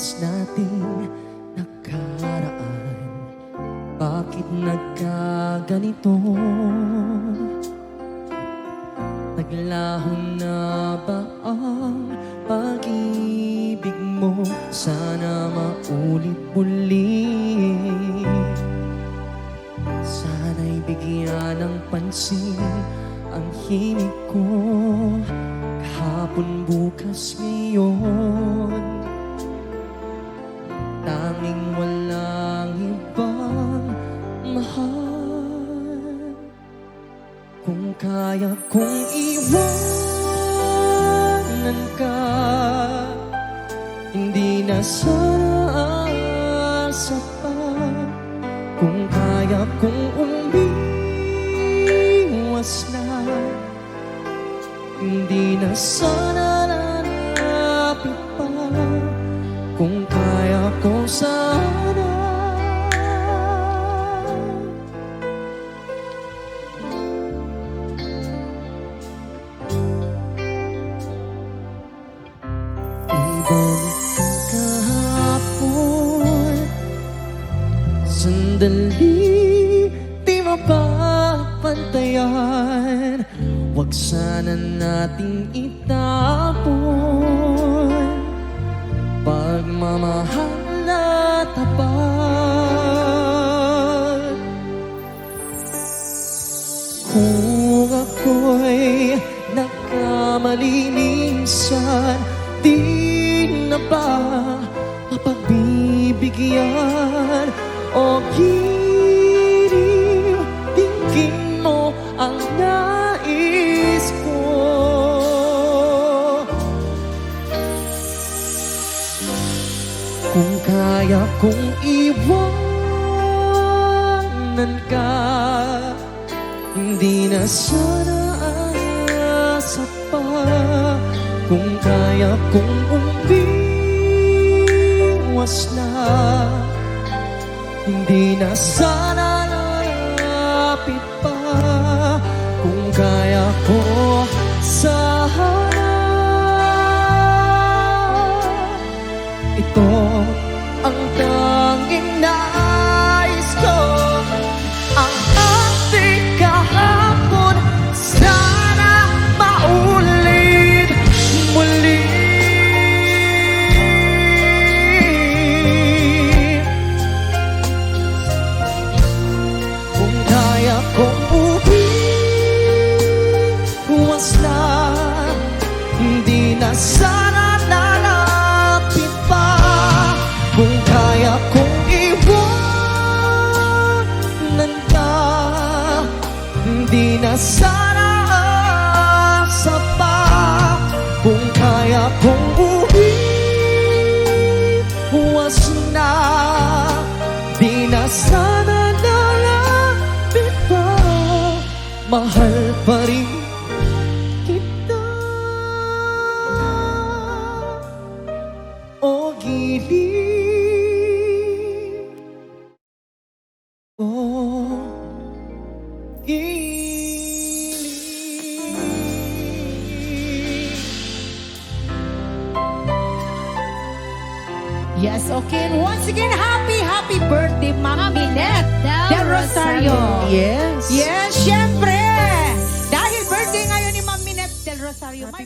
oras nating nakaraan, bakit nagkaganito? Naglaho na ba ang pag-ibig mo? Sana maulit muli. Sana'y bigyan ng pansin ang himig ko. Kahapon, bukas, ngayon, tanging walang ibang mahal. Kung kaya kong iwanan ka, hindi na sana asa pa. Kung kaya kong umiwas na, hindi na sana lalapit pa. Kung kaya ko sana, ibalik ang kahapon. Sandali, di mapapantayan. Huwag sana nating itapon pagmamahal na tapat. Kung ako'y nagkamali minsan, di na ba mapagbibigyan o giliw? Tingin mo ang nais ko. Kung kaya kong iwanan ka, hindi na sana asa pa. Kung kaya kong umiwas na, hindi na sana lalapit pa. Kung kaya ko sana, ito ang tanging nais ko. Ang ating kahapon sana maulit muli. Kung kaya kong umiwas na, hindi na sana lalapit pa. Kung kaya kong iwanan ka, hindi na sana asa pa. Kung kaya kong umiwas na, di na sana lalapit pa. Mahal pa rin kita, o giliw, o giliw. Yes, okay. And once again, happy birthday, Ma'am Minette Del Rosario. Yes. Yes, syempre. Dahil birthday ngayon ni Ma'am Minette Del Rosario, may